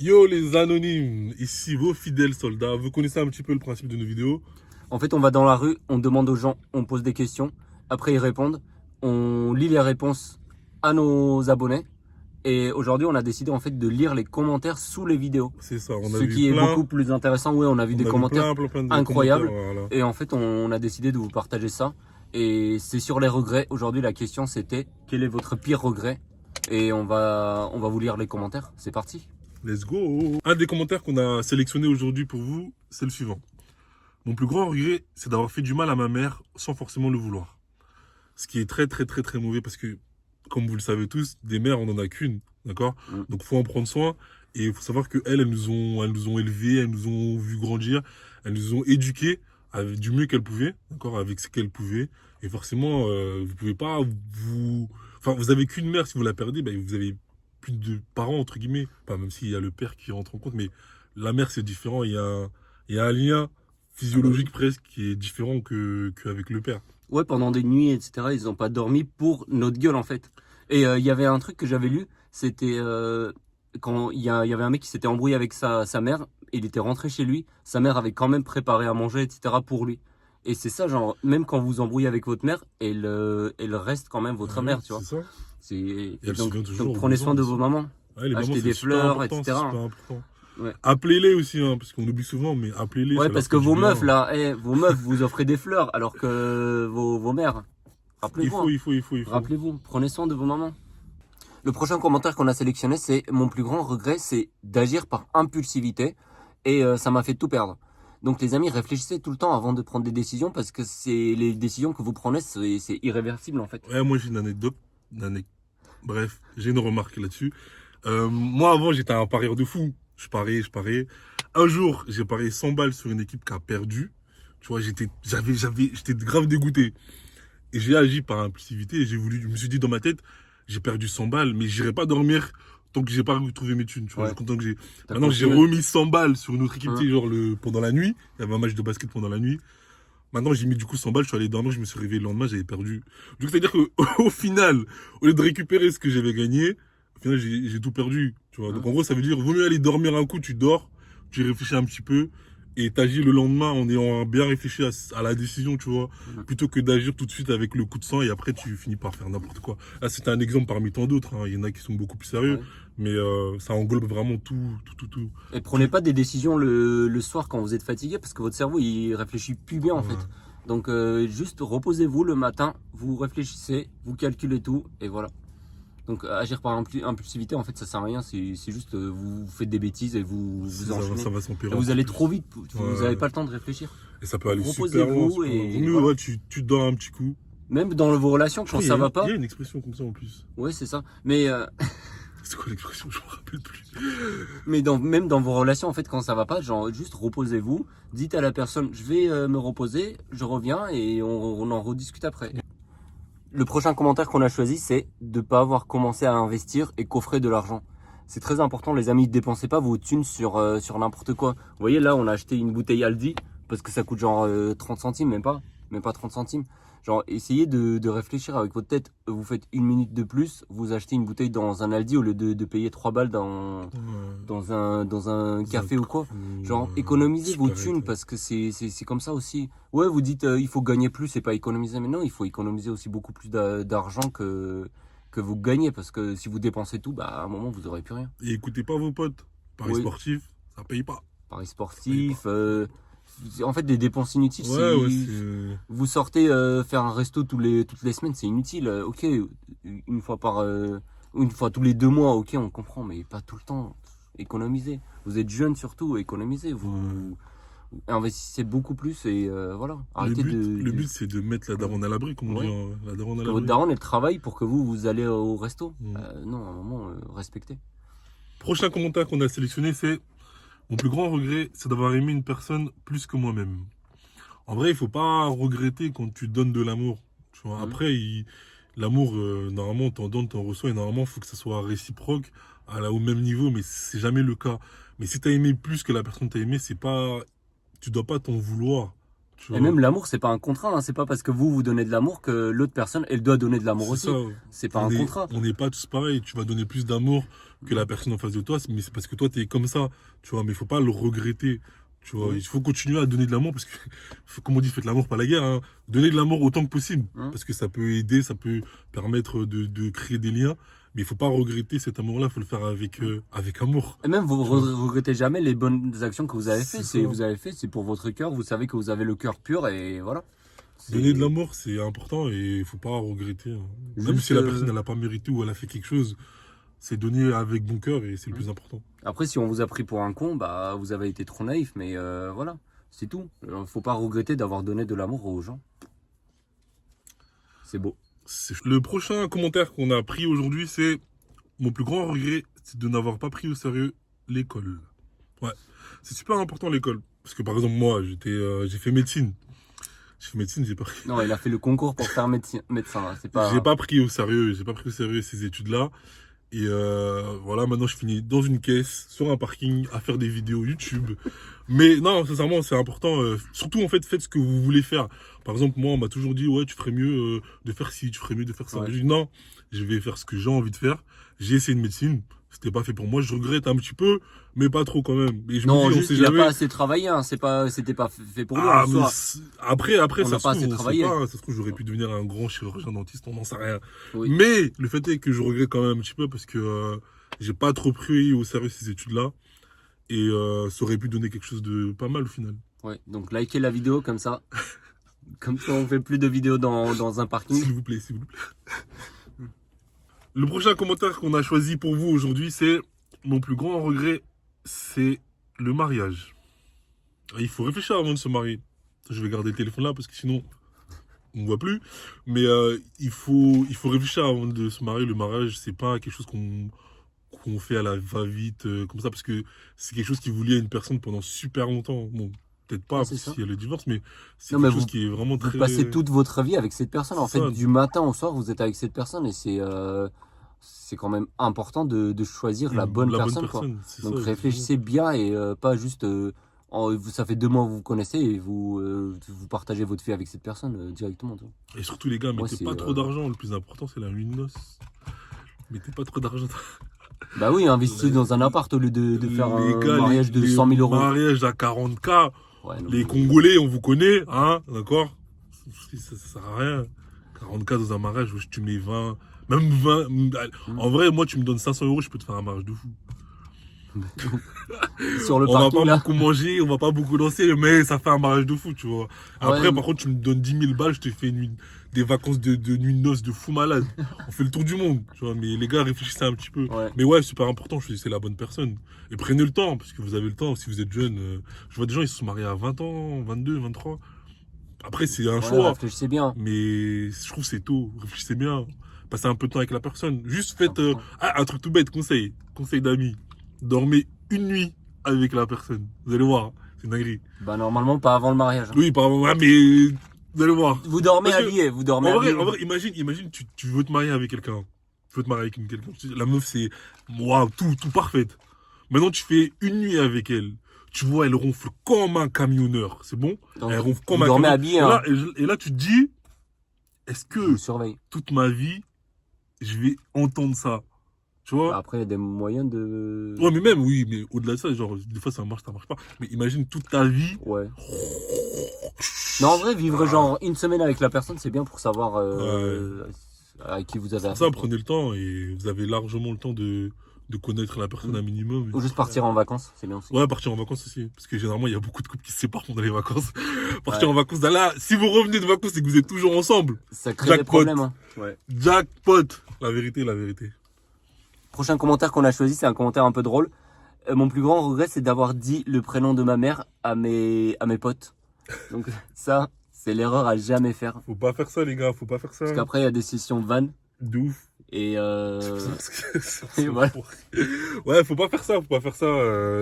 Yo les anonymes, ici vos fidèles soldats. Vous connaissez un petit peu le principe de nos vidéos. En fait, on va dans la rue, on demande aux gens, on pose des questions. Après, ils répondent. On lit les réponses à nos abonnés. Et aujourd'hui, on a décidé en fait de lire les commentaires sous les vidéos. C'est ça, on a Ce vu qui est plein, beaucoup plus intéressant. Oui, on a vu des commentaires plein de commentaires. incroyables. Voilà. Et en fait, on a décidé de vous partager ça. Et c'est sur les regrets. Aujourd'hui, la question c'était quel est votre pire regret? Et on va vous lire les commentaires. C'est parti. Let's go. Un des commentaires qu'on a sélectionné aujourd'hui pour vous, c'est le suivant. Mon plus grand regret, c'est d'avoir fait du mal à ma mère sans forcément le vouloir. Ce qui est très très très très mauvais parce que, comme vous le savez tous, des mères on n'en a qu'une, d'accord? Donc faut en prendre soin et il faut savoir que elles nous ont élevés, elles nous ont vu grandir, elles nous ont éduqués avec du mieux qu'elles pouvaient, d'accord, avec ce qu'elles pouvaient. Et forcément, vous pouvez pas enfin vous avez qu'une mère, si vous la perdez, ben, vous avez plus de parents entre guillemets, pas même s'il y a le père qui rentre en compte, mais la mère c'est différent, il y a un lien physiologique presque qui est différent qu'avec le père. Ouais, pendant des nuits, etc., ils n'ont pas dormi pour notre gueule, en fait. Et il y avait un truc que j'avais lu, c'était quand il y avait un mec qui s'était embrouillé avec sa mère, il était rentré chez lui, sa mère avait quand même préparé à manger, etc., pour lui. Et c'est ça, genre, même quand vous vous embrouillez avec votre mère, elle reste quand même votre Ah oui, mère, tu vois. c'est ça. Et Et elle se souvient toujours donc aux prenez besoins soin de aussi. vos mamans. Ouais, les mamans, Achetez c'est des super fleurs, important, c'est etc. super important. Ouais. Appelez-les aussi, hein, parce qu'on oublie souvent, mais appelez-les, Ouais, ça leur parce que fait du vos bien. meufs, là, vos meufs vous offrez des fleurs, alors que vos mères, Il rappelez-vous, faut, hein. il faut, il faut, il faut. Rappelez-vous, prenez soin de vos mamans. Le prochain commentaire qu'on a sélectionné, c'est mon plus grand regret, c'est d'agir par impulsivité et ça m'a fait tout perdre. Donc les amis, réfléchissez tout le temps avant de prendre des décisions parce que c'est les décisions que vous prenez, c'est irréversible en fait. Ouais, moi, j'ai une anecdote. Bref, j'ai une remarque là-dessus. Moi, avant, j'étais un parieur de fou. Je pariais. Un jour, j'ai parié 100 balles sur une équipe qui a perdu. Tu vois, j'étais grave dégoûté. Et j'ai agi par impulsivité et je me suis dit dans ma tête, j'ai perdu 100 balles, mais j'irai pas dormir tant que j'ai pas retrouvé mes thunes. Tu vois, je Ouais. suis content que T'as maintenant, j'ai continué. remis 100 balles sur une autre équipe, tu Hein. sais, genre pendant la nuit. Il y avait un match de basket pendant la nuit. Maintenant, j'ai mis du coup 100 balles, je suis allé dormir, je me suis réveillé le lendemain, j'avais perdu. Donc, c'est-à-dire que, au final, au lieu de récupérer ce que j'avais gagné, au final, j'ai tout perdu. Tu vois. Donc, Hein. en gros, ça veut dire, vaut mieux aller dormir un coup, tu dors, tu réfléchis un petit peu, et t'agis le lendemain en ayant bien réfléchi à la décision, tu vois, Hein. plutôt que d'agir tout de suite avec le coup de sang et après tu finis par faire n'importe quoi. Là, c'est un exemple parmi tant d'autres, hein. Il y en a qui sont beaucoup plus sérieux, Ouais. mais ça englobe vraiment tout. Et prenez pas des décisions le soir quand vous êtes fatigué parce que votre cerveau il réfléchit plus bien en Ouais. fait. Donc juste reposez-vous le matin, vous réfléchissez, vous calculez tout et voilà. Donc agir par impulsivité en fait ça sert à rien, c'est juste vous faites des bêtises et vous enchaînez. Ça va s'empirer Et vous encore allez plus. trop vite, vous Ouais. n'avez pas le temps de réfléchir. Et ça peut Donc aller super loin. reposez-vous Vaut et mieux, voilà. ouais, tu te donnes un petit coup. Même dans vos relations Je quand crois ça va il pas, y a une expression comme ça en plus. ouais c'est ça. Mais C'est quoi l'expression? Je me rappelle plus. même dans vos relations en fait quand ça va pas, genre juste reposez-vous, dites à la personne je vais me reposer, je reviens et on en rediscute après. Le prochain commentaire qu'on a choisi, c'est de ne pas avoir commencé à investir et coffrer de l'argent. C'est très important, les amis, ne dépensez pas vos thunes sur n'importe quoi. Vous voyez, là, on a acheté une bouteille Aldi, parce que ça coûte genre 30 centimes, même pas 30 centimes. Genre, essayez de réfléchir avec votre tête. Vous faites une minute de plus, vous achetez une bouteille dans un Aldi au lieu de payer 3 balles dans un café ou quoi. Genre, économisez vos thunes parce que c'est comme ça aussi. Ouais, vous dites il faut gagner plus et pas économiser. Mais non, il faut économiser aussi beaucoup plus d'argent que vous gagnez parce que si vous dépensez tout, bah à un moment vous aurez plus rien. Et écoutez pas vos potes. Paris Oui, sportif, ça paye pas. paris Ça paye pas. sportif. En fait, des dépenses inutiles. Ouais, Si c'est. vous sortez faire un resto toutes les semaines, c'est inutile. Ok, une fois une fois tous les 2 mois, ok, on comprend, mais pas tout le temps. Économisez. Vous êtes jeune surtout, économisez. Vous investissez beaucoup plus et voilà. Arrêtez Le but, c'est de mettre la daronne à l'abri, comme on dit, Ouais. hein, la daronne à Que votre l'abri. daronne elle travaille pour que vous allez au resto. Mm. Non, à un moment, respectez. Prochain commentaire qu'on a sélectionné, c'est mon plus grand regret, c'est d'avoir aimé une personne plus que moi-même. En vrai, il faut pas regretter quand tu donnes de l'amour. Tu vois. Mhm. Après, l'amour, normalement, t'en donnes, t'en reçois, et normalement, il faut que ça soit réciproque, au même niveau, mais c'est jamais le cas. Mais si t'as aimé plus que la personne t'a aimé, c'est pas, tu dois pas t'en vouloir. Tu Et vois. même l'amour, c'est pas un contrat. Hein. C'est pas parce que vous donnez de l'amour que l'autre personne, elle doit donner de l'amour C'est ça. aussi. C'est pas un contrat. On n'est pas tous pareils. Tu vas donner plus d'amour que la personne en face de toi, mais c'est parce que toi, t'es comme ça, tu vois, mais il faut pas le regretter. Tu vois, il faut continuer à donner de l'amour parce que, comme on dit, faites l'amour, pas la guerre, hein. Donnez de l'amour autant que possible parce que ça peut aider, ça peut permettre de créer des liens. Mais il faut pas regretter cet amour-là, il faut le faire avec amour. Et même, vous Tu vois. regrettez jamais les bonnes actions que vous avez C'est fait. ça. Vous avez fait, c'est pour votre cœur. Vous savez que vous avez le cœur pur et voilà. Donner de l'amour, c'est important et il faut pas regretter, hein. Même Juste, si la personne, elle a pas mérité ou elle a fait quelque chose, c'est donner avec bon cœur et c'est le plus important. Après, si on vous a pris pour un con, bah, vous avez été trop naïf, mais voilà, c'est tout. Faut pas regretter d'avoir donné de l'amour aux gens. C'est beau. Le prochain commentaire qu'on a pris aujourd'hui, c'est mon plus grand regret, c'est de n'avoir pas pris au sérieux l'école. Ouais, c'est super important l'école. Parce que par exemple, moi, j'ai fait médecine. J'ai fait médecine, j'ai pas pris. Non, il a fait le concours pour faire médecin. Hein. C'est pas. J'ai pas pris au sérieux, ces études-là. Et voilà, maintenant je finis dans une caisse, sur un parking, à faire des vidéos YouTube. Mais non, sincèrement, c'est important. Surtout, en fait, faites ce que vous voulez faire. Par exemple, moi, on m'a toujours dit, ouais, tu ferais mieux de faire ci, tu ferais mieux de faire ça. Ouais. J'ai dit, non, je vais faire ce que j'ai envie de faire. J'ai essayé une médecine. C'était pas fait pour moi. Je regrette un petit peu, mais pas trop quand même. Et je Non, me dis, juste, on sait il a jamais. pas assez travaillé. Hein. C'était pas fait pour lui. Ah, en mais soi. après, On ça n'a se pas trouve, assez on sait travaillé. pas, ça se trouve, j'aurais pu devenir un grand chirurgien dentiste, on n'en sait rien. Oui. Mais le fait est que je regrette quand même un petit peu parce que j'ai pas trop pris au sérieux ces études-là. Et ça aurait pu donner quelque chose de pas mal au final. Ouais. Donc, likez la vidéo comme ça. Comme ça, on fait plus de vidéos dans un parking. S'il vous plaît, s'il vous plaît. Le prochain commentaire qu'on a choisi pour vous aujourd'hui, c'est mon plus grand regret, c'est le mariage. Il faut réfléchir avant de se marier. Je vais garder le téléphone là parce que sinon on ne voit plus. Mais il faut réfléchir avant de se marier. Le mariage, c'est pas quelque chose qu'on fait à la va-vite comme ça parce que c'est quelque chose qui vous lie à une personne pendant super longtemps. Bon, peut-être pas Ouais, parce c'est ça. qu'il y a le divorce, mais c'est Non, quelque mais chose qui est vraiment Vous très. passez toute votre vie avec cette personne. En C'est fait, ça. du matin au soir, vous êtes avec cette personne et c'est quand même important de choisir la bonne personne, quoi. C'est Donc ça, réfléchissez bien et pas juste. Ça fait 2 mois que vous vous connaissez et vous partagez votre vie avec cette personne directement. Tu vois. Et surtout, les gars, Moi, mettez c'est, pas trop d'argent. Le plus important, c'est la nuit de noces. Mettez pas trop d'argent. Bah oui, investissez dans un appart au lieu de faire un mariage de 100 000 euros. Mariage à 40K. Ouais, non, Les Congolais, on vous connaît, hein, d'accord? Ça sert à rien. 40K dans un mariage, tu mets 20, même 20. En vrai, moi, tu me donnes 500 euros, je peux te faire un mariage de fou. Sur le On va parking pas là. beaucoup manger, on va pas beaucoup danser, mais ça fait un mariage de fou, tu vois. Après, Ouais. par contre, tu me donnes 10 000 balles, je te fais des vacances de nuit de noces de fou malade. On fait le tour du monde, tu vois. Mais les gars, réfléchissez un petit peu. Ouais. Mais ouais, super important, choisissez la bonne personne. Et prenez le temps, parce que vous avez le temps, si vous êtes jeune. Je vois des gens, ils se sont mariés à 20 ans, 22, 23. Après, c'est un Ouais, choix. réfléchissez bien. Mais je trouve que c'est tôt. Réfléchissez bien. Passez un peu de temps avec la personne. Juste faites un truc tout bête, conseil. Conseil d'amis. Dormez une nuit avec la personne. Vous allez voir, c'est une dinguerie. Bah normalement pas avant le mariage. Hein. Oui, pardon, ouais, mais vous allez voir. Vous dormez Parce que, habillé, vous dormez En vrai, habillé. imagine tu veux te marier avec quelqu'un. Tu veux te marier avec quelqu'un. La meuf, c'est waouh, tout parfaite. Maintenant, tu fais une nuit avec elle. Tu vois, elle ronfle comme un camionneur. C'est bon? Donc, Elle ronfle comme vous un dormez camionneur. habillé. Hein. Et là, tu te dis, est-ce Je que vous surveille. toute ma vie, je vais entendre ça? Tu vois? Après, il y a des moyens de. Ouais, mais même, oui, mais au-delà de ça, genre, des fois ça marche pas. Mais imagine toute ta vie. Ouais. Non, en vrai, vivre genre une semaine avec la personne, c'est bien pour savoir à qui vous avez Pour ça, affaire. prenez le temps et vous avez largement le temps de connaître la personne un minimum. Ou juste partir en vacances, c'est bien aussi. Ouais, partir en vacances aussi. Parce que généralement, il y a beaucoup de couples qui se séparent pendant les vacances. Partir Ouais. en vacances, là, si vous revenez de vacances et que vous êtes toujours ensemble, Ça crée des Jackpot. problèmes. Hein. Ouais. jackpot. La vérité, la vérité. Prochain commentaire qu'on a choisi, c'est un commentaire un peu drôle. Mon plus grand regret, c'est d'avoir dit le prénom de ma mère à mes potes. Donc ça, c'est l'erreur à jamais faire. Faut pas faire ça, les gars, faut pas faire ça. Parce qu'après, il y a des sessions vannes. De ouf. Et C'est voilà. Ouais, faut pas faire ça.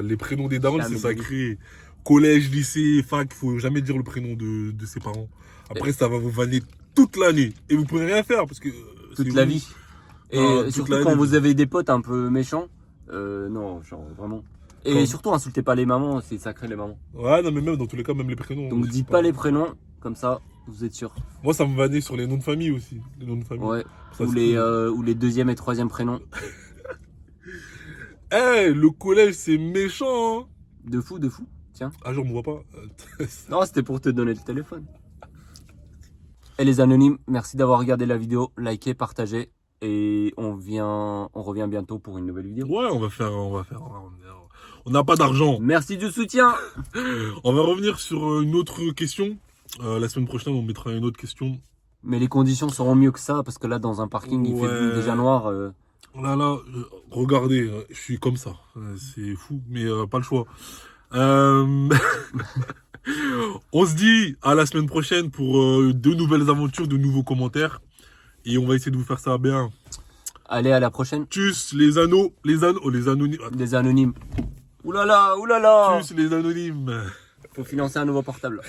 Les prénoms des darons, Jamais c'est de vie. sacré. Collège, lycée, fac, faut jamais dire le prénom de ses parents. Après, ça va vous vanner toute l'année. Et vous pouvez rien faire parce que. toute c'est la vous. vie. Et Ah, toute surtout la quand vie. vous avez des potes un peu méchants. Non, genre vraiment. Et Quand- surtout, insultez pas les mamans, c'est sacré les mamans. Ouais, non, mais même dans tous les cas, même les prénoms. Donc c'est dites pas les prénoms, comme ça, vous êtes sûr. Moi, ça me vannait sur les noms de famille aussi. Les noms de famille. Ouais. Ça, Ou c'est les, cool. ou les deuxième et troisième prénoms. Eh, le collège, c'est méchant. Hein. De fou, de fou. Tiens. Ah, genre, on me voit pas. Non, c'était pour te donner le téléphone. Et les anonymes, merci d'avoir regardé la vidéo, likez, partagez. Et on revient bientôt pour une nouvelle vidéo. Ouais, on n'a pas d'argent. Merci du soutien. On va revenir sur une autre question. La semaine prochaine, on mettra une autre question. Mais les conditions seront mieux que ça, parce que là, dans un parking, il fait déjà noir. Là, regardez, je suis comme ça. C'est fou, mais pas le choix. On se dit à la semaine prochaine pour de nouvelles aventures, de nouveaux commentaires. Et on va essayer de vous faire ça bien. Allez, à la prochaine. Tchuss, les anonymes. Les anonymes. Oulala, oulala. Tchuss, les anonymes. Faut financer un nouveau portable.